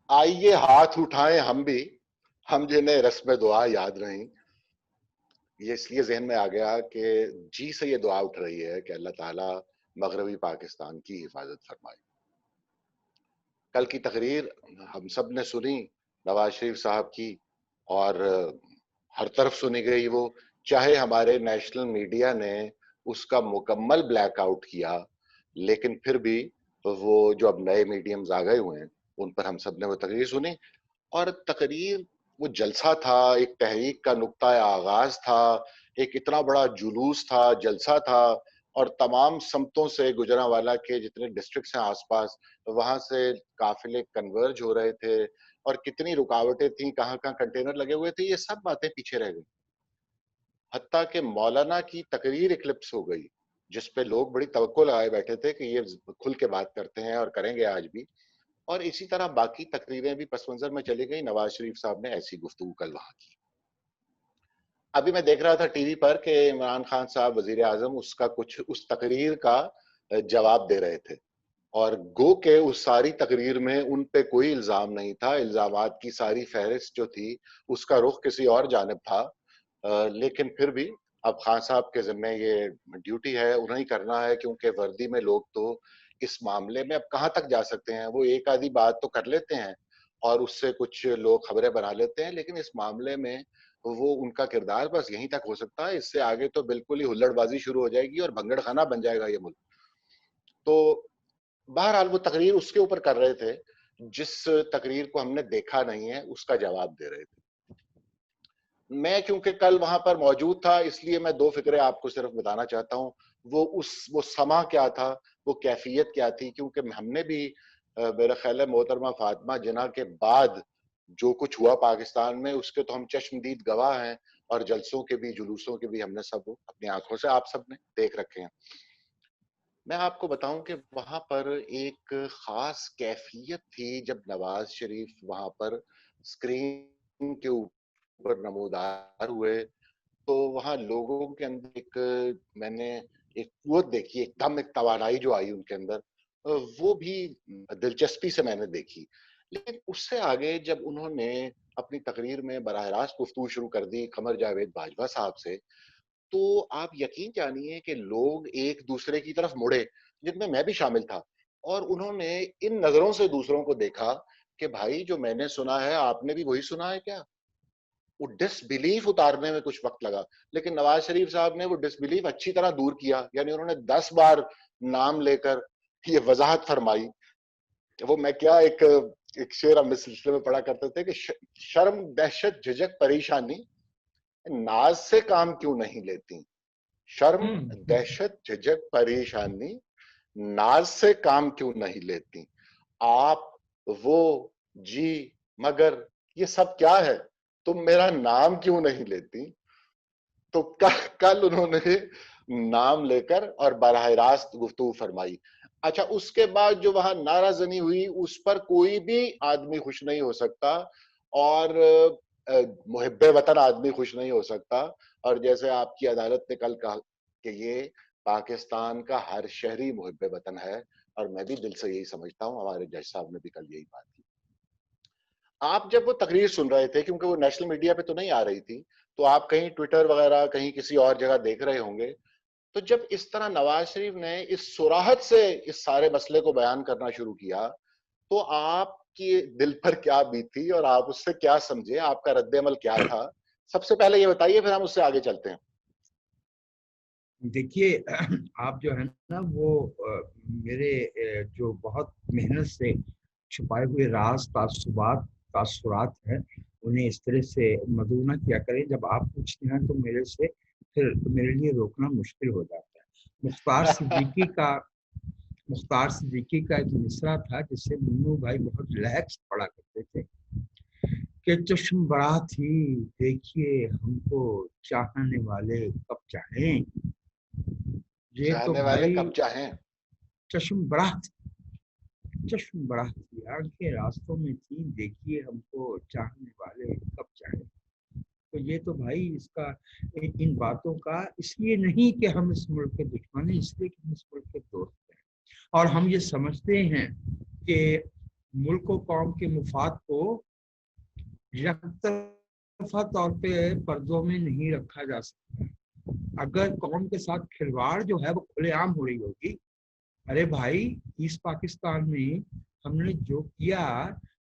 آئیے ہاتھ اٹھائیں ہم بھی، ہم جنہیں رسم دعا یاد رہیں. یہ اس لیے ذہن میں آ گیا کہ جی سے یہ دعا اٹھ رہی ہے کہ اللہ تعالیٰ مغربی پاکستان کی حفاظت فرمائے. کل کی تقریر ہم سب نے سنی نواز شریف صاحب کی، اور ہر طرف سنی گئی وہ، چاہے ہمارے نیشنل میڈیا نے اس کا مکمل بلیک آؤٹ کیا، لیکن پھر بھی وہ جو اب نئے میڈیمز آ گئے ہوئے ہیں ان پر ہم سب نے وہ تقریر سنی. اور تقریر وہ جلسہ تھا، ایک تحریک کا نقطۂ آغاز تھا، ایک اتنا بڑا جلوس تھا، جلسہ تھا، اور تمام سمتوں سے گجرانوالہ کے جتنے ڈسٹرکٹس ہیں آس پاس، وہاں سے قافلے کنورج ہو رہے تھے، اور کتنی رکاوٹیں تھیں، کہاں کہاں کنٹینر لگے ہوئے تھے، یہ سب باتیں پیچھے رہ گئی. حتیٰ کہ مولانا کی تقریر اکلپس ہو گئی، جس پہ لوگ بڑی توقع لگائے بیٹھے تھے کہ یہ کھل کے بات کرتے ہیں اور کریں گے آج بھی. اور اسی طرح باقی تقریریں بھی پس منظر میں چلی گئی. نواز شریف صاحب نے ایسی گفتگو کل وہاں کی. ابھی میں دیکھ رہا تھا ٹی وی پر کہ عمران خان صاحب وزیر اعظم اس تقریر کا جواب دے رہے تھے، اور گو کہ اس ساری تقریر میں ان پہ کوئی الزام نہیں تھا، الزامات کی ساری فہرست جو تھی اس کا رخ کسی اور جانب تھا. لیکن پھر بھی اب خان صاحب کے ذمہ یہ ڈیوٹی ہے، انہیں ہی کرنا ہے، کیونکہ وردی میں لوگ تو اس معاملے میں اب کہاں تک جا سکتے ہیں. وہ ایک آدھی بات تو کر لیتے ہیں اور اس سے کچھ لوگ خبریں بنا لیتے ہیں، لیکن اس معاملے میں وہ ان کا کردار بس یہیں تک ہو سکتا ہے. اس سے آگے تو بالکل ہی ہلڑ بازی شروع ہو جائے گی اور بھنگڑ خانہ بن جائے گا یہ ملک. تو بہرحال وہ تقریر اس کے اوپر کر رہے تھے جس تقریر کو ہم نے دیکھا نہیں ہے، اس کا جواب دے رہے تھے. میں کیونکہ کل وہاں پر موجود تھا، اس لیے میں دو فکرے آپ کو صرف بتانا چاہتا ہوں. وہ سما کیا تھا، وہ کیفیت کیا تھی، کیونکہ ہم نے بھی میرا خیال ہے محترمہ فاطمہ جناح کے بعد جو کچھ ہوا پاکستان میں اس کے تو ہم چشمدید گواہ ہیں، اور جلسوں کے بھی جلوسوں کے بھی ہم نے سب اپنی آنکھوں سے آپ سب نے دیکھ رکھے ہیں. میں آپ کو بتاؤں کہ وہاں پر ایک خاص کیفیت تھی جب نواز شریف وہاں پر اسکرین کے اوپر نمودار ہوئے، تو وہاں لوگوں کے اندر میں نے ایک قوت دیکھی، ایک دم ایک توانائی جو آئی ان کے اندر، وہ بھی دلچسپی سے میں نے دیکھی. لیکن اس سے آگے جب انہوں نے اپنی تقریر میں براہ راست گفتگو شروع کر دی قمر جاوید باجوہ صاحب سے، تو آپ یقین جانیے کہ لوگ ایک دوسرے کی طرف مڑے، جن میں بھی شامل تھا، اور انہوں نے ان نظروں سے دوسروں کو دیکھا کہ بھائی جو میں نے سنا ہے آپ نے بھی وہی سنا ہے کیا. وہ ڈس بلیف اتارنے میں کچھ وقت لگا، لیکن نواز شریف صاحب نے وہ ڈس بلیف اچھی طرح دور کیا. یعنی انہوں نے 10 بار نام لے کر یہ وضاحت فرمائی. وہ میں کیا ایک شعر ہم اس سلسلے میں پڑھا کرتے تھے کہ شرم دہشت جھجک پریشانی ناز سے کام کیوں نہیں لیتی، شرم دہشت جھجک پریشانی ناز سے کام کیوں نہیں لیتی، آپ وہ جی مگر یہ سب کیا ہے، تم میرا نام کیوں نہیں لیتی. تو کل انہوں نے نام لے کر اور براہ راست گفتگو فرمائی. اچھا اس کے بعد جو وہاں نعرہ زنی ہوئی اس پر کوئی بھی آدمی خوش نہیں ہو سکتا، اور محب وطن آدمی خوش نہیں ہو سکتا. اور جیسے آپ کی عدالت نے کل کہا کہ یہ پاکستان کا ہر شہری محب وطن ہے، اور میں بھی دل سے یہی سمجھتا ہوں، ہمارے جج صاحب نے بھی کل یہی بات کی. آپ جب وہ تقریر سن رہے تھے، کیونکہ وہ نیشنل میڈیا پہ تو نہیں آ رہی تھی، تو آپ کہیں ٹویٹر وغیرہ کہیں کسی اور جگہ دیکھ رہے ہوں گے، تو جب اس طرح نواز شریف نے اس صراحت سے اس سارے مسئلے کو بیان کرنا شروع کیا، تو آپ کی دل پر کیا بیتی اور آپ اس سے کیا سمجھے، آپ کا رد عمل کیا تھا؟ سب سے پہلے یہ بتائیے، پھر ہم اس سے آگے چلتے ہیں. دیکھیے آپ جو ہے نا وہ میرے جو بہت محنت سے چھپائے ہوئے راز تاثرات ہیں انہیں اس طرح سے مدعو نہ کیا کریں. جب آپ پوچھتے ہیں تو میرے سے پھر میرے لیے روکنا مشکل ہو جاتا ہے. مختار صدیقی کا ایک مصرع تھا جس سے منو بھائی بہت ریلیکس پڑھا کرتے تھے کہ چشم بڑا تھی دیکھیے ہم کو چاہنے والے کب چاہیں. یہ تو چاہنے والے بھائی کب چاہیں. چشم بڑا تھی آنکھیں راستوں میں تھی دیکھیے ہم کو چاہنے والے کب چاہیں. تو یہ تو بھائی اس کا ان باتوں کا اس لیے نہیں کہ ہم اس ملک کے دشمن ہیں، اس لیے کہ ہم اس ملک کے دوست ہیں، اور ہم یہ سمجھتے ہیں کہ मुल्क और कौम के मुफाद को यकतरफा तौर पे पर्दों में नहीं रखा जा सकता। अगर कौम के साथ खिलवाड़ जो है वो खुलेआम हो रही होगी, अरे भाई ईस्ट पाकिस्तान में हमने जो किया,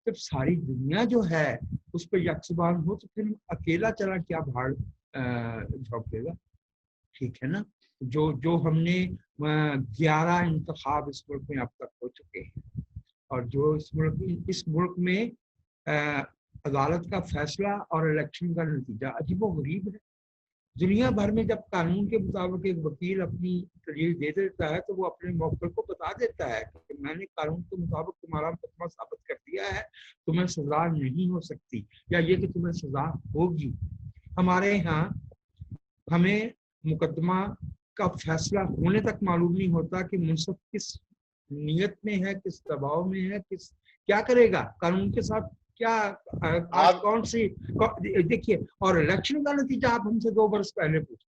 जब सारी दुनिया जो है उस पर यकसुबान हो तो फिर अकेला चला क्या भाड़ झोंक देगा? ठीक है ना। जो जो हमने 11 इंतखाब इस मुल्क में अब तक हो चुके हैं, और जो इस मुल्क में अदालत का फैसला और इलेक्शन का नतीजा अजीबोगरीब है। दुनिया भर में जब कानून के मुताबिक एक वकील अपनी दलील दे देता है तो वो अपने मौक़िफ़ को बता देता है कि मैंने कानून के मुताबिक तुम्हारा मुकदमा साबित कर दिया है, तुम्हें सजा नहीं हो सकती, या ये कि तुम्हें सजा होगी। हमारे यहाँ हमें मुकदमा का फैसला होने तक मालूम नहीं होता कि मुंसिफ किस नीयत में है, किस दबाव में है, किस क्या करेगा कानून के साथ, क्या आज कौन सी देखिए। और इलेक्शन का नतीजा आप हमसे 2 बरस पहले पूछे,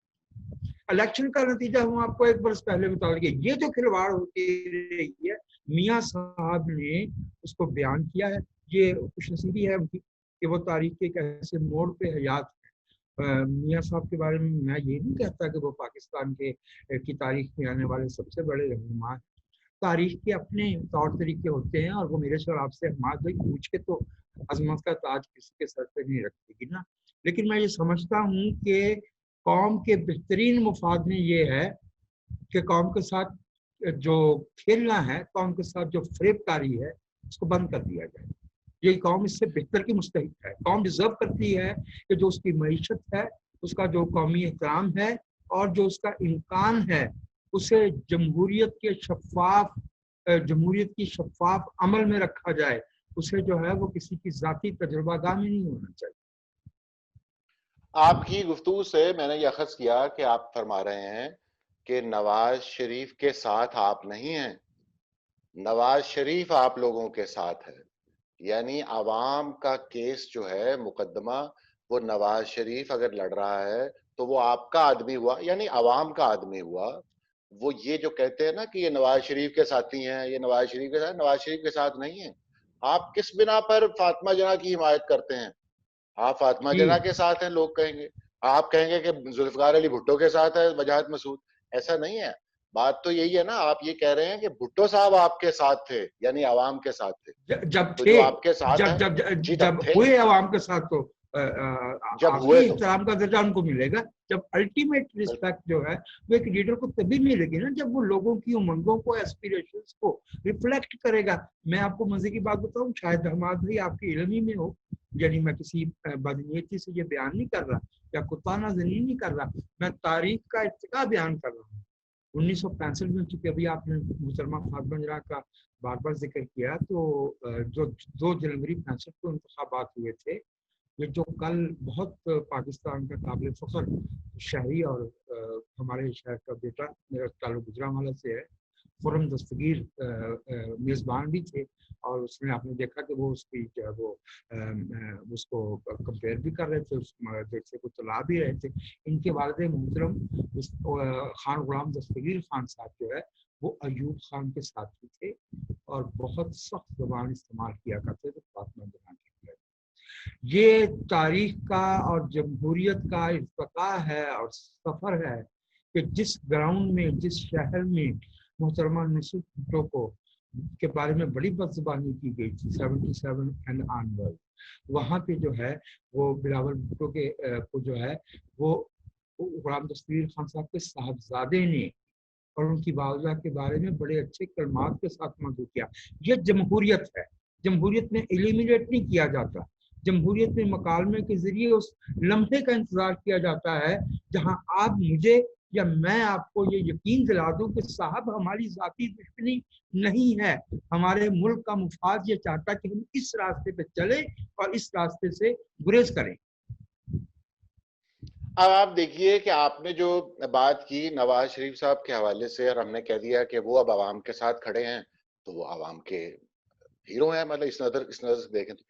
इलेक्शन का नतीजा हम आपको 1 बरस पहले बता देंगे। ये जो खिलवाड़ होती रही है, मियाँ साहब ने उसको बयान किया है। ये खुशनसीबी है उनकी कि वो तारीख के एक ऐसे मोड़ पे हयात मियाँ साहब के बारे में मैं ये नहीं कहता कि वो पाकिस्तान के की तारीख में आने वाले सबसे बड़े रहनुमा हैं। तारीख के अपने तौर तरीके होते हैं, और वो मेरे से और आपसे हमाद भाई पूछ के तो अजमत का ताज किसी के सर पे नहीं रखेगी ना। लेकिन मैं ये समझता हूँ कि कौम के बेहतरीन मुफाद में ये है कि कौम के साथ जो खेलना है, कौम के साथ जो फरेबकारी है, उसको बंद कर दिया जाए। ये कौम इससे बेहतर की मुस्तहिक है। कौम डिजर्व करती है कि जो उसकी मईशत है, उसका जो कौमी एहतराम है और जो उसका इम्कान है, उसे जमहूरियत की शफाफ अमल में रखा जाए। उसे जो है वो किसी की जाती तजुर्बागाह में नहीं होना चाहिए। आपकी गुफ्तगू से मैंने यह अखज़ किया कि आप फरमा रहे हैं कि नवाज शरीफ के साथ आप नहीं हैं, नवाज शरीफ आप लोगों के साथ है। यानी आवाम का केस जो है, मुकदमा, वो नवाज शरीफ अगर लड़ रहा है तो वो आपका आदमी हुआ, यानी आवाम का आदमी हुआ। वो ये जो कहते हैं ना कि ये नवाज शरीफ के साथी हैं, ये नवाज शरीफ के साथ, नवाज शरीफ के साथ नहीं है। आप किस बिना पर फातिमा जना की हिमायत करते हैं? आप फातिमा जना के साथ हैं, लोग कहेंगे। आप कहेंगे कि जुल्फिकार अली भुट्टो के साथ है वजाहत मसूद। ऐसा नहीं है। बात तो यही है ना, आप ये कह रहे हैं कि भुट्टो साहब आपके साथ थे, यानी आवाम के साथ थे। जब तो थे, जो आपके साथ जब है, जब जी तब जब थे, हुए आवाम के साथ तो जब आपकी हुए तो एहतराम का दर्जा उनको मिलेगा। जब अल्टीमेट रिस्पेक्ट जो है वो एक लीडर को तभी मिलेगी ना जब वो लोगों की उमंगों को, एस्पिरेशंस को रिफ्लेक्ट करेगा। मैं आपको मजे की बात बताऊं, शायद हमाद भाई आपके इल्म ही में हो, यानी मैं किसी बदनीयती से ये बयान नहीं कर रहा या कुताना ज़नी नहीं कर रहा, मैं तारीख का इर्तिका बयान कर रहा हूँ। 1965 में, चूंकि अभी आपने मुसलमान फातिमा जरा का बार बार जिक्र किया, तो जो 2 जनवरी 65 को इंतखाबात हुए थे, ये जो कल बहुत पाकिस्तान का काबिल फख्र शहरी और हमारे शहर का बेटा, मेरा ताल्लुक गुजरांवाला से है, खुर्रम दस्तगीर मेज़बान भी थे, और उसमें आपने देखा कि वो उसकी जो है वो उसको कंपेयर भी कर रहे थे, उस जैसे को चला भी रहे थे। इनके वालिद मोहतरम खान गुलाम दस्तगीर खान साहब जो है वो अयूब खान के साथी थे, और बहुत सख्त ज़बान इस्तेमाल किया करते थे फातिमा जना के लिए। ये तारीख का और जमहूरियत का इर्तिका है और सफ़र है कि जिस ग्राउंड में, जिस शहर में मोहतरमा नसीब भुट्टो को के बारे में बड़ी बदजुबानी की गई थी 77 एंड ऑनवर्ड, वहाँ पे जो है वो बिलावल भुट्टो के को जो है वो गुलाम दस्तगीर खान साहब के साहबजादे ने और उनकी वालदा के बारे में बड़े अच्छे कलमात के साथ मदद किया। ये जमहूरियत है। जमहूरियत में एलिमिनेट नहीं किया जाता। जमहूरियत में मकालमे के जरिए उस लम्हे का इंतजार किया जाता है जहां आप मुझे या मैं आपको ये यकीन दिला दूं कि साहब हमारी जाती दुश्मनी नहीं है, हमारे मुल्क का मुफाद ये चाहता कि हम इस रास्ते पे चले और इस रास्ते से गुरेज करें। अब आप देखिए कि आपने जो बात की नवाज शरीफ साहब के हवाले से, और हमने कह दिया कि वो अब आवाम के साथ खड़े हैं, तो वो आवाम के हीरो हैं, मतलब इस नजर से देखें तो।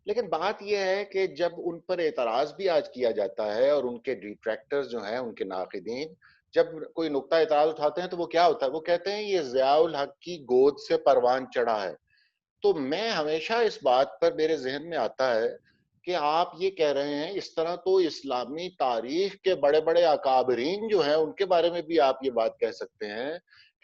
लेकिन बात यह है कि जब उन पर एतराज भी आज किया जाता है और उनके डिट्रैक्टर्स जो हैं, उनके नाक़िदीन, जब कोई नुक्ता एतराज उठाते हैं तो वो क्या होता है, वो कहते हैं ये ज़ियाउल हक की गोद से परवान चढ़ा है। تو میں ہمیشہ اس بات پر میرے ذہن میں آتا ہے کہ آپ یہ کہہ رہے ہیں اس طرح تو اسلامی تاریخ کے بڑے بڑے اکابرین جو ہیں ان کے بارے میں بھی آپ یہ بات کہہ سکتے ہیں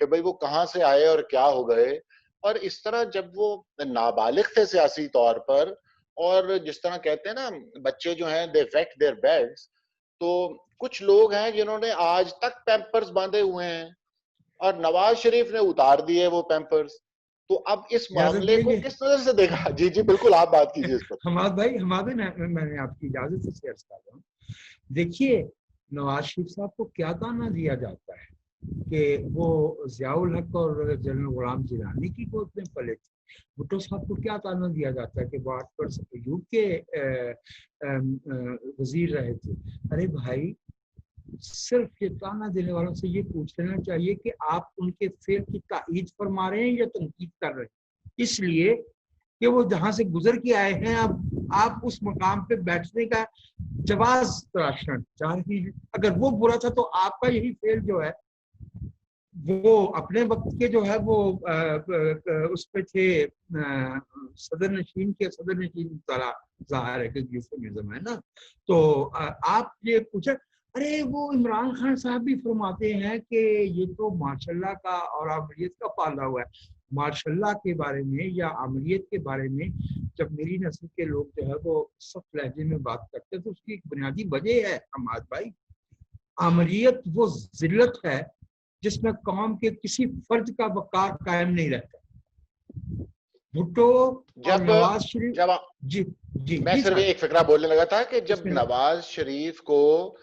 کہ بھئی وہ کہاں سے آئے اور کیا ہو گئے. اور اس طرح جب وہ نابالغ تھے سیاسی طور پر, اور جس طرح کہتے ہیں نا بچے جو ہیں they wet their beds, تو کچھ لوگ ہیں جنہوں نے آج تک پیمپرز باندھے ہوئے ہیں اور نواز شریف نے اتار دیے وہ پیمپرز. تو اب اس اجازت معاملے دیں کو گے کس نظر سے دیکھا؟ جی جی بالکل آپ بات کیجیے اس پر. حماد بھائی, میں نے آپ کی اجازت سے شیئر کر رہا ہوں. دیکھیے نواز شریف صاحب کو کیا تانا دیا جاتا ہے کہ وہ ضیاء الحق اور جنرل غلام جیلانی کی گود میں پلے تھے. بھٹو صاحب کو کیا تانا دیا جاتا ہے کہ وہ 8% ایوب کے وزیر رہے تھے. ارے بھائی, صرف یہ تانا دینے والوں سے یہ پوچھ لینا چاہیے کہ آپ ان کے فعل کی تائید فرما رہے ہیں یا تنقید کر رہے ہیں, اس لیے کہ وہ جہاں سے گزر کے آئے ہیں اب آپ اس مقام پہ بیٹھنے کا جواز تراشنا چاہ رہی ہیں. اگر وہ برا تھا تو آپ کا یہی فعل جو ہے وہ اپنے وقت کے جو ہے وہ اس پہ تھے صدر نشین طرح ظاہر ہے کہ یوفیمزم ہے نا. تو آپ یہ پوچھیں, ارے وہ عمران خان صاحب بھی فرماتے ہیں کہ یہ تو ماشاء اللہ کا اور عامریت کا پالا ہوا ہے. ماشاء اللہ کے بارے میں یا عامریت کے بارے میں جب میری نسل کے لوگ جو ہے وہ سخت لہجے میں بات کرتے ہیں تو اس کی ایک بنیادی وجہ ہے حماد بھائی, عامریت وہ ذلت ہے جس میں قوم کے کسی فرد کا وقار قائم نہیں رہتا. بھٹو اور نواز شریف جی جی میں جی صرف سر ایک فقرہ بولنے لگا تھا کہ جب بسم اللہ. نواز شریف کو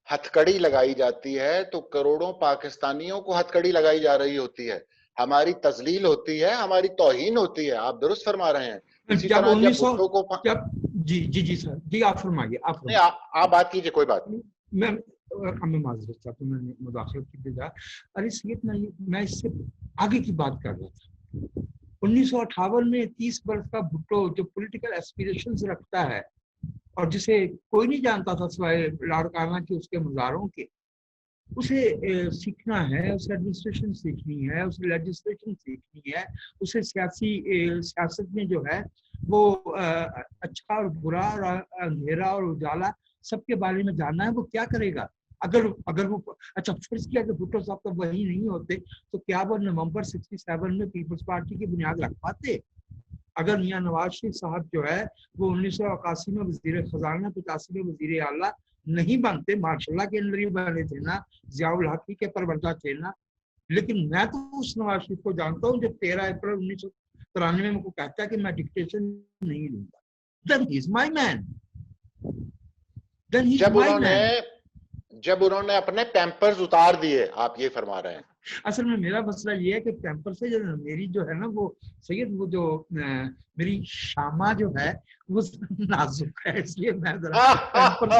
ہتھ کڑی لگائی جاتی ہے تو کروڑوں پاکستانیوں کو ہتھ کڑی لگائی جا رہی ہوتی ہے, ہماری تذلیل ہوتی ہے, ہماری توہین ہوتی ہے. آپ درست فرما رہے ہیں. اسی جب طرح جب 1900 بھٹو کو جب جی جی جی سر جی آپ فرمائیے نہیں آپ بات کیجئے, کوئی بات نہیں. میں معذرت چاہتا ہوں, میں نے مداخلت کی بجائے. ارے سید میں اس سے آگے کی بات کر رہا تھا. 1958 میں 30 برس کا بھٹو جو پولیٹیکل ایسپیریشنز رکھتا ہے اور جسے کوئی نہیں جانتا تھا سوائے لاڑکانہ کے اس کے مزاروں کے, اسے سیکھنا ہے, اسے ایڈمنسٹریشن سیکھنی ہے, اسے لیجسلیشن سیکھنی ہے, اسے سیاست میں جو ہے وہ اچھا اور برا اور اندھیرا اور اجالا سب کے بارے میں جاننا ہے. وہ کیا کرے گا اگر وہ اچھا فرض کیا کہ بھٹو صاحب تو وہی نہیں ہوتے تو کیا وہ نومبر 67 میں پیپلز پارٹی کی بنیاد رکھ پاتے؟ اگر میاں نواز شریف صاحب جو ہے وہ 1981 میں وزیر خزانہ, 85 میں وزیر اعلیٰ نہیں بنتے, ماشاء اللہ کے اندر ہی بنے تھے نا, ضیاء الحق کے پروردہ تھے نا. لیکن میں تو اس نواز شریف کو جانتا ہوں جو 13 اپریل 1993 میں کو کہتا ہے کہ میں ڈکٹیشن نہیں لوں گا. Then he's my man. Then he's my man. جب انہوں نے اپنے پیمپرز اتار دیے, آپ یہ فرما رہے ہیں. اصل میں میرا مسئلہ یہ ہے کہ پیمپر سے جو میری جو ہے نا وہ سید وہ جو میری شامہ جو ہے وہ نازک ہے, اس لیے میں ذرا پیمپر سے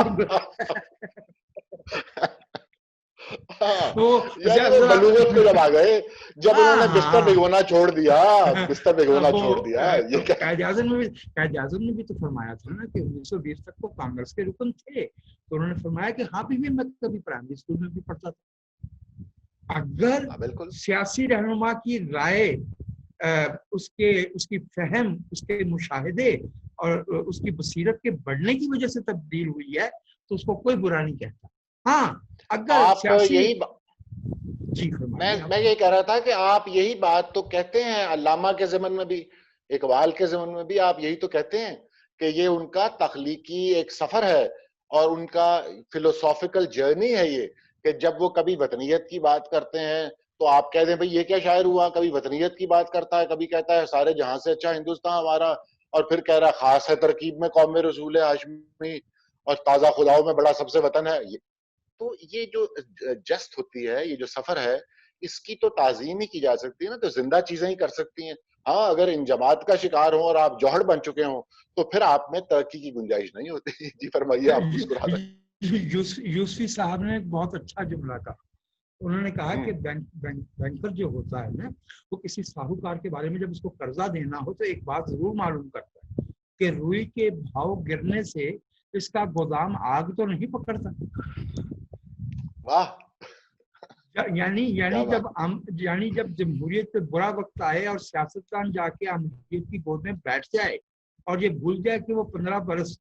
بلوغت کو جب آ گئے, جب انہوں نے بستر بھگونا چھوڑ دیا, یہ قائد اعظم نے بھی تو فرمایا تھا نا کہ 1920 تک وہ کانگریس کے رکن تھے, تو انہوں نے فرمایا کہ ہاں بھی میں کبھی پرائمری اسکول میں بھی پڑھتا تھا. اگر سیاسی رہنما کی رائے اس کی فہم, اس کے مشاہدے اور اس کی بصیرت کے بڑھنے کی وجہ سے تبدیل ہوئی ہے تو اس کو کوئی برا نہیں کہتا. ہاں اگر سیاسی میں یہ کہہ رہا تھا کہ آپ یہی بات تو کہتے ہیں, علامہ کے زمن میں بھی, اقبال کے زمن میں بھی آپ یہی تو کہتے ہیں کہ یہ ان کا تخلیقی ایک سفر ہے اور ان کا فلسافیکل جرنی ہے یہ, کہ جب وہ کبھی وطنیت کی بات کرتے ہیں تو آپ کہہ دیں بھئی یہ کیا شاعر ہوا, کبھی وطنیت کی بات کرتا ہے, کبھی کہتا ہے سارے جہاں سے اچھا ہندوستان ہمارا, اور پھر کہہ رہا ہے خاص ہے ترکیب میں قوم رسول ہاشمی اور تازہ خداؤں میں بڑا سب سے وطن ہے. تو یہ جو جست ہوتی ہے, یہ جو سفر ہے, اس کی تو تعظیم ہی کی جا سکتی ہے نا, تو زندہ چیزیں ہی کر سکتی ہیں. ہاں اگر انجماد کا شکار ہوں اور آپ جوہر بن چکے ہوں تو پھر آپ میں ترقی کی گنجائش نہیں ہوتی. جی فرمائیے, آپ مسکرا رہے ہیں. یوسفی صاحب نے ایک بہت اچھا جملہ کہا. انہوں نے کہا کہ بینکر جو ہوتا ہے نا وہ کسی ساہوکار کے بارے میں جب اس کو قرضہ دینا ہو تو ایک بات ضرور معلوم کرتا ہے کہ روئی کے بھاؤ گرنے سے اس کا گودام آگ تو نہیں پکڑتا. واہ, यानी क्या बात। जब जमहूरियत पे बुरा वक्त आए और सियासतदान जाके अमरीत की गोद में बैठ जाए और ये भूल जाए कि वो 15 बरस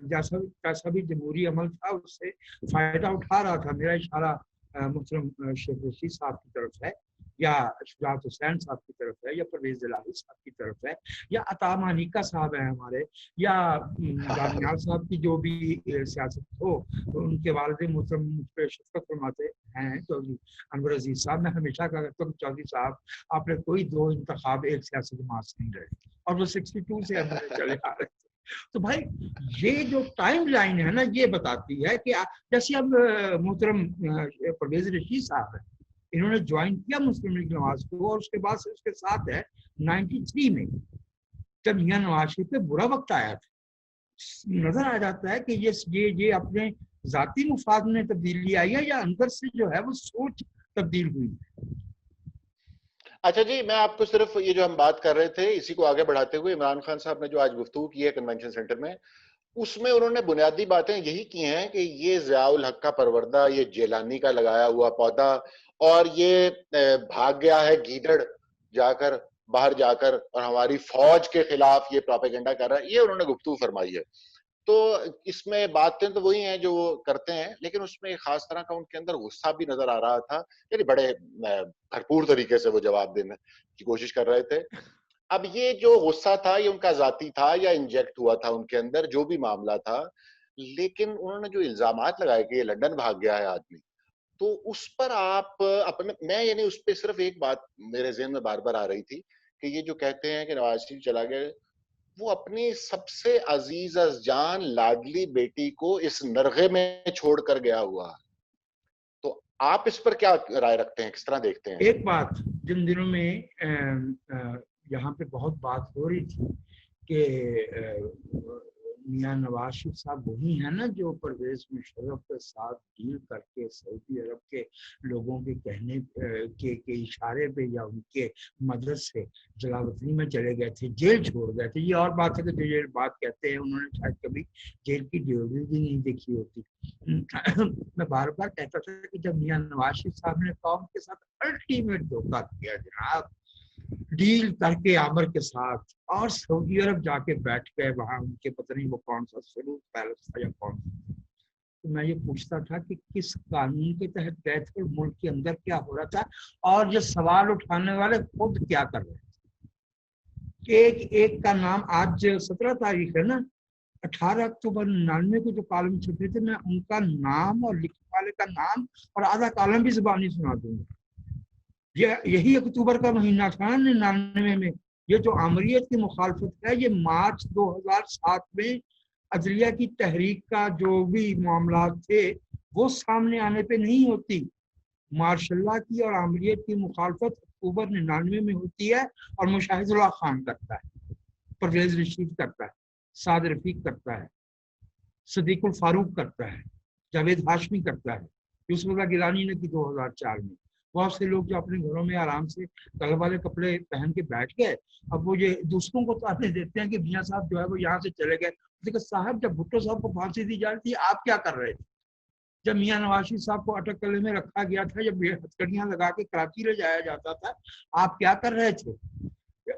जैसा भी जमहूरी अमल था उससे फायदा उठा रहा था। मेरा इशारा मुहतरम शेख रशीद साहब की तरफ है, या शुजात हुसैन साहब की तरफ है, या परवेज इलाही साहब की तरफ है, या अता मानिका साहब हैं हमारे, या दानियाल साहब की जो भी सियासत हो, तो उनके वालिद मोहतरम शफकत फरमाते हैं चौधरी अनवर अजीज साहब। मैं हमेशा कहता हूँ चौधरी साहब आपने कोई दो इंतखाब एक सियासी जमात से नहीं रहे, और वो 62 से हमारे चले आ रहे थे। तो भाई ये जो टाइम लाइन है ना, ये बताती है कि जैसे अब मोहतरम परवेज रशीद साहब है, इन्होंने ज्वाइन किया मुस्लिम लीग नवाज को, और उसके बाद से उसके साथ है 93 में जब मियां नवाज शरीफ पे बुरा वक्त आया था। नजर आ जाता है कि ये अपने जाती मुफाद में तब्दीली आई है, या अंदर से जो है वो सोच तब्दील हुई। अच्छा जी, मैं आपको सिर्फ ये जो हम बात कर रहे थे इसी को आगे बढ़ाते हुए, इमरान खान साहब ने जो आज गुफ्तगू की है कन्वेंशन सेंटर में, उसमें उन्होंने बुनियादी बातें यही की हैं कि ये ज़ियाउल हक का परवरदा, ये जेलानी का लगाया हुआ पौधा, और ये भाग गया है गीदड़ जाकर बाहर जाकर और हमारी फौज के खिलाफ ये प्रोपेगेंडा कर रहा है, ये उन्होंने गुफ्तगू फरमाई है। तो इसमें बातें तो वही हैं जो वो करते हैं, लेकिन उसमें एक खास तरह का उनके अंदर गुस्सा भी नजर आ रहा था, यानी बड़े भरपूर तरीके से वो जवाब देने की कोशिश कर रहे थे। अब ये जो गुस्सा था ये उनका जाती था या इंजेक्ट हुआ था उनके अंदर, जो भी मामला था, लेकिन उन्होंने जो इल्जामात लगाए कि ये लंदन भाग गया है आदमी, तो उस पर आप अपने, मैं यानी उस पर सिर्फ एक बात मेरे ज़हन में बार बार आ रही थी कि ये जो कहते हैं कि नवाज शरीफ चला गया, वो अपनी सबसे अजीज जान लाडली बेटी को इस नरगे में छोड़कर गया हुआ। तो आप इस पर क्या राय रखते हैं, किस तरह देखते हैं? एक बात जिन दिनों में यहाँ पे बहुत बात हो रही थी कि मियां नवाज शरीफ साहब वही है ना जो परवेज मुशर्रफ के साथ डील करके सऊदी अरब के लोगों के कहने के इशारे पे या उनके मदद से जलावतनी में चले गए थे, जेल छोड़ गए थे। ये और बात है कि जो ये बात कहते हैं उन्होंने शायद कभी जेल की ड्यूटी भी नहीं देखी होती। मैं बार बार कहता था कि जब मियां नवाज शरीफ साहब ने कौम के साथ अल्टीमेट धोखा किया जनाब, डील करके आमर के साथ, और सऊदी अरब जाके बैठ गए वहां, उनके पता नहीं वो कौन सा सलूक पैलेस था या कौन सा, तो मैं ये पूछता था कि किस कानून के तहत गए थे, मुल्क के अंदर क्या हो रहा था, और ये सवाल उठाने वाले खुद क्या कर रहे थे। एक एक का नाम, आज 17 तारीख है ना, 18 अक्टूबर 99 को जो कॉलम छपे थे, मैं उनका नाम और लिखने वाले का नाम और आधा कॉलम भी जुबानी सुना दूंगा। यही अक्टूबर का महीना था 99 में। ये जो आमरीत की मुखालफत है, ये मार्च 2007 में अदलिया की तहरीक का जो भी मामला थे वो सामने आने पे नहीं होती। मार्शल्ला की और आमरीत की मुखालफत अक्टूबर 99 में होती है, और मुशाहिदुल्लाह खान करता है, परवेज रशीद करता है, साद रफीक करता है, सदीकुल फारूक करता है, जावेद हाशमी करता है, यूसुफ गिलानी ने की 2004 में। बहुत से लोग जो अपने घरों में आराम से कल वाले कपड़े पहन के बैठ गए, अब वो ये दूसरों को ताने देते हैं कि मियां साहब जो है वो यहाँ से चले गए। देखो साहब, जब भुट्टो साहब को फांसी दी जा रही थी आप क्या कर रहे थे? जब मियां नवाज शरीफ साहब को अटक कले में रखा गया था, जब हथकड़ियां लगा के कराची ले जाया जाता था, आप क्या कर रहे थे?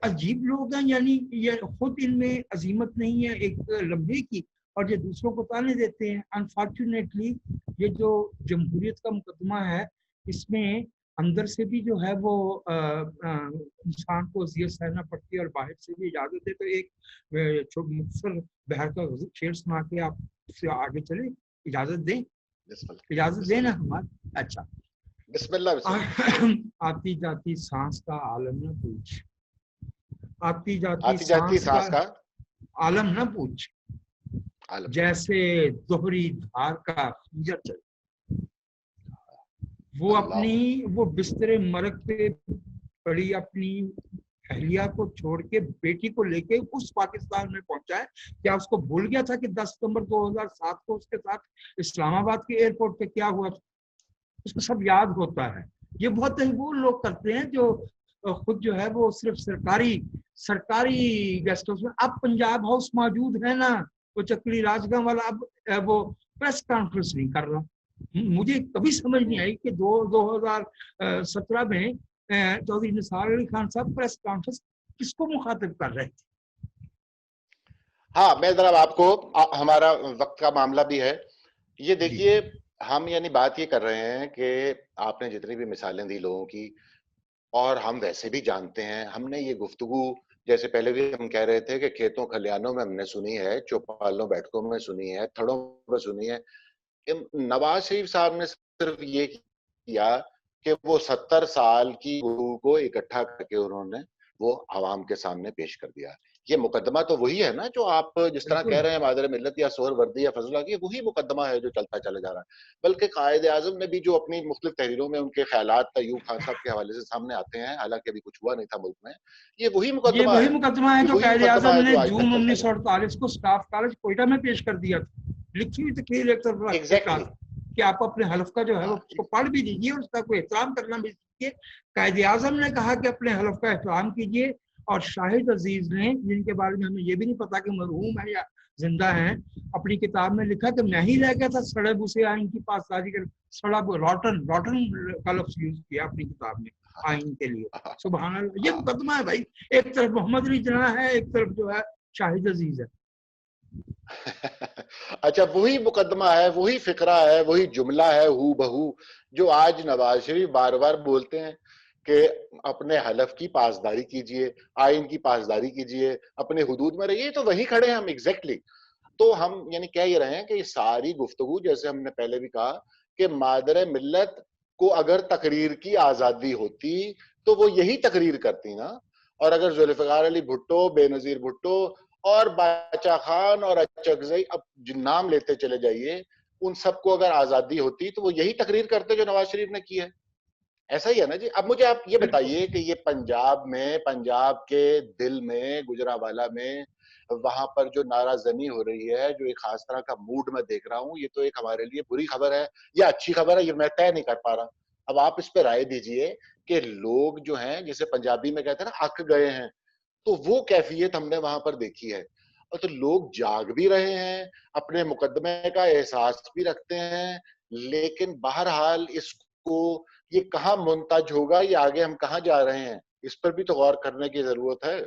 अजीब लोग हैं, यानी ये खुद इनमें अजीमत नहीं है एक लम्हे की, और ये दूसरों को ताने देते हैं। अनफॉर्चुनेटली ये जो जमहूरियत का मुकदमा है, इसमें अंदर से भी जो है वो इंसान को अजियत सहना पड़ती है, और बाहर से भी इजाजत है। तो एक मुख्तसर बहर का शेर सुना के आप उससे आगे चले, इजाजत दें? इजाजत दें ना हमारे? अच्छा, बिस्मिल्लाह। आती जाती सांस का आलम न पूछ, आती जाती जाती सांस का आलम न पूछ, जैसे दोहरी धार का खंजर चले। वो बिस्तरे मरग पे पड़ी अपनी अहलिया को छोड़ के बेटी को लेके उस पाकिस्तान में पहुंचा है। क्या उसको भूल गया था कि 10 सितंबर 2007 को उसके साथ इस्लामाबाद के एयरपोर्ट पे क्या हुआ था? उसको सब याद होता है। ये बहुत वो लोग करते हैं जो खुद जो है वो सिर्फ सरकारी गेस्ट हाउस में। अब पंजाब हाउस मौजूद है ना, वो चकली राजगंज वाला, अब वो प्रेस कॉन्फ्रेंस नहीं कर रहा, मुझे कभी समझ नहीं आई कि 2017 में चौधरी निसार अली खान साहब प्रेस कॉन्फ्रेंस किसको मुखातिब कर रहे थे। हाँ, मैं जरा आपको हमारा वक्त का मामला भी है, ये देखिए हम यानी बात ये कर रहे हैं कि आपने जितनी भी मिसालें दी लोगों की, और हम वैसे भी जानते हैं, हमने ये गुफ्तगू जैसे पहले भी हम कह रहे थे कि खेतों खलियानों में हमने सुनी है, चौपालों बैठकों में सुनी है, थड़ों में सुनी है। नवाज शरीफ साहब ने सिर्फ ये किया कि वो 70 साल की गुरु को इकट्ठा करके उन्होंने वो आवाम के सामने पेश कर दिया। ये मुकदमा तो वही है ना जो आप जिस तरह कह रहे हैं मादर मिल्लत या सोहर वर्दी या फजला की, वही मुकदमा है जो चलता चला जा रहा है। बल्कि कायद आजम ने भी जो अपनी मुख्तलिफ तहरीरों में उनके ख्यालात अयूब खान साहब के हवाले से सामने आते हैं, हालांकि अभी कुछ हुआ नहीं था मुल्क में, ये वही मुकदमा है जो कायद आजम ने जो जून 1948 को स्टाफ कॉलेज कोयटा में पेश कर दिया था, लिखी हुई तकरीर एक तरफ एग्जैक्टली कि आप अपने हलफ का जो है वो उसको पढ़ भी दीजिए, उसका कोई एहतराम करना भी सीखिए। कायद आजम ने कहा कि अपने हलफ का एहतराम कीजिए, और शाहिद अजीज ने, जिनके बारे में हमें ये भी नहीं पता कि मरहूम है या जिंदा है, अपनी किताब में लिखा कि मैं ही रह गया था सड़े भूसे आइन की पासदारी कर, सड़ा रॉटन का लफ्ज यूज किया अपनी किताब में आइन के लिए। सुभान अल्लाह, ये मुकदमा है भाई। एक तरफ मोहम्मद अली जिन्ना है, एक तरफ जो है शाहिद अजीज है। अच्छा, वही मुकदमा है, वही फिक्रा है, वही जुमला है हू बहू जो आज नवाज शरीफ बार बार बोलते हैं कि अपने हलफ की पासदारी कीजिए, आइन की पासदारी कीजिए, अपने हुदूद में रहिए। तो वही खड़े हैं हम एग्जैक्टली। तो हम यानी कह ये रहे हैं कि ये सारी गुफ्तगू, जैसे हमने पहले भी कहा कि मादर मिल्लत को अगर तकरीर की आजादी होती तो वो यही तकरीर करती ना। और अगर जुल्फिकार अली भुट्टो, बेनजीर भुट्टो और बाचा खान और अचकजई, अब नाम लेते चले जाइए, उन सबको अगर आजादी होती तो वो यही तकरीर करते जो नवाज शरीफ ने की है। ऐसा ही है ना जी। अब मुझे आप ये बताइए कि ये पंजाब में, पंजाब के दिल में, गुजरावाला में, वहां पर जो नाराजनी हो रही है, जो एक खास तरह का मूड मैं देख रहा हूं, ये तो एक हमारे लिए बुरी खबर है या अच्छी खबर है, ये मैं तय नहीं कर पा रहा। अब आप इस पे राय दीजिए कि लोग जो हैं, जिसे पंजाबी में कहते हैं ना, अक गए हैं, तो वो कैफियत हमने वहां पर देखी है। और तो लोग जाग भी रहे हैं, अपने मुकदमे का एहसास भी रखते हैं, लेकिन बहरहाल इसको ये कहाँ मुंतज होगा, ये आगे हम कहाँ जा रहे हैं, इस पर भी तो गौर करने की जरूरत है।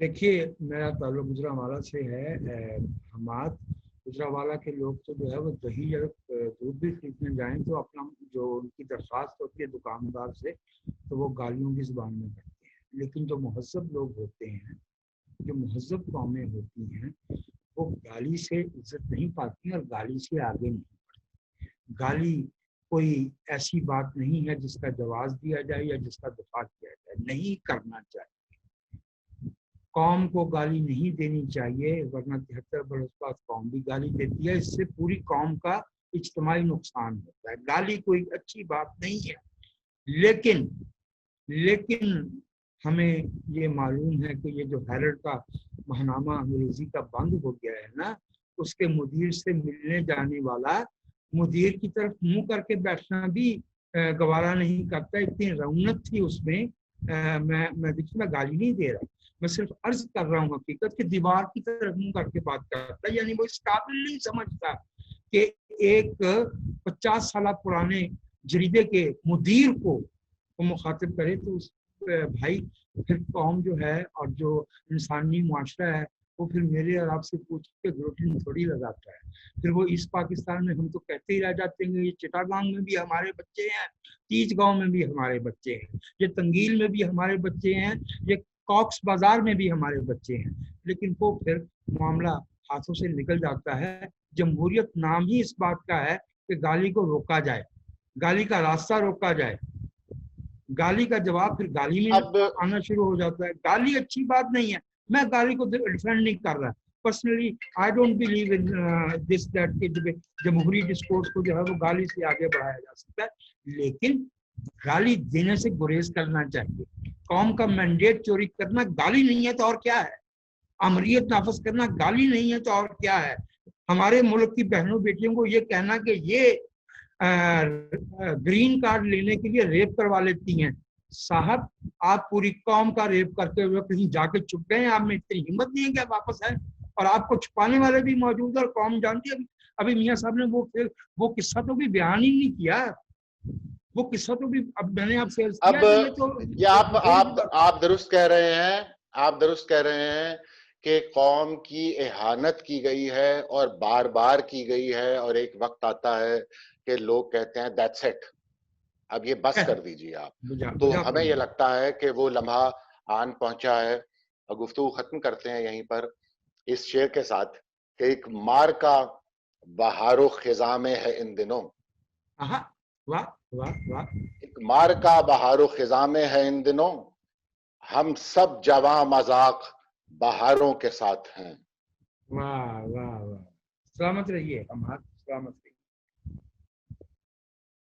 देखिए, मेरा ताल्लुक गुजरावाला से है। हमाद गुजरावाला के लोग तो जो है वो दही या दूध भी खरीदने जाएं तो अपना जो उनकी दरख्वास्त होती है दुकानदार से, तो वो गालियों की जुबान में करते हैं। लेकिन जो मुहज़्ज़ब लोग होते हैं, जो मुहज़्ज़ब कौमें होती हैं, वो गाली से इज्जत नहीं पाती और गाली से आगे नहीं बढ़ती। गाली कोई ऐसी बात नहीं है जिसका जवाब दिया जाए या जिसका दफा किया जाए, नहीं करना चाहिए। कौम को गाली नहीं देनी चाहिए, वरना 73 बरस बाद कौम भी गाली देती है, इससे पूरी कौम का इज्तिमाई नुकसान होता है। गाली कोई अच्छी बात नहीं है, लेकिन हमें ये मालूम है कि ये जो हेरल्ड का महनामा अंग्रेजी का बंद हो गया है ना, उसके मुदीर से मिलने जाने वाला मुदीर की तरफ मुंह करके बैठना भी गवारा नहीं करता। इतनी रौनक थी उसमें। मैं देखिए, मैं गाली नहीं दे रहा, मैं सिर्फ अर्ज कर रहा हूँ हकीकत कि दीवार की तरफ मुंह करके बात करता है। यानी वो इस काबिल नहीं समझता कि एक 50 साल पुराने जरीदे के मुदीर को वो मुखातिब करे। तो उस भाई फिर कौम जो है और जो इंसानी मुआशरा है, वो फिर मेरे और आपसे पूछ के ग्रोटिन थोड़ी लगाता है। फिर वो इस पाकिस्तान में हम तो कहते ही रह जाते हैं, ये चिटागांग में भी हमारे बच्चे हैं, तीज गांव में भी हमारे बच्चे हैं, ये तंगील में भी हमारे बच्चे हैं, ये कॉक्स बाजार में भी हमारे बच्चे हैं। लेकिन वो फिर मामला हाथों से निकल जाता है। जमहूरियत नाम ही इस बात का है कि गाली को रोका जाए, गाली का रास्ता रोका जाए, गाली का जवाब फिर गाली में आना शुरू हो जाता है। गाली अच्छी बात नहीं है, मैं गाली को डिफेंड नहीं कर रहा। Personally I don't believe in this that कि जमहूरी डिस्कोर्स को जो है वो गाली से आगे बढ़ाया जा सकता है, लेकिन गाली देने से गुरेज करना चाहिए। कौम का मैंडेट चोरी करना गाली नहीं है तो और क्या है? अमरीयत नाफज करना गाली नहीं है तो और क्या है? हमारे मुल्क की बहनों बेटियों को ये कहना कि ये ग्रीन कार्ड लेने के लिए रेप करवा लेती हैं, साहब आप पूरी कौम का रेप करते हुए कहीं जाके छुप गए, आप में इतनी हिम्मत नहीं है कि आप वापस आए? और आपको छुपाने वाले भी मौजूद है और कौम जानती है। ابھی میاں صاحب نے وہ قصہ تو بھی بیان ہی نہیں کیا، وہ قصہ تو بھی اب میں نے آپ سے عرض کیا اب کہ یہ تو یہ آپ درست کہہ رہے ہیں، آپ درست کہہ رہے ہیں کہ قوم کی اہانت کی گئی ہے اور بار بار کی گئی ہے، اور ایک وقت آتا ہے کہ لوگ کہتے ہیں دیٹس اٹ، اب یہ بس کر دیجئے آپ. تو ہمیں یہ لگتا ہے کہ وہ لمحہ آن پہنچا ہے، اور گفتگو ختم کرتے ہیں یہیں پر اس شعر کے ساتھ کہ ایک مار کا بہار و خزاں میں ہے ان دنوں، واہ واہ واہ، ایک مار کا بہار و خزاں میں ہے ان دنوں، ہم سب جواں مذاق بہاروں کے ساتھ ہیں. واہ واہ واہ، سلامت رہیے ہم، سلامت.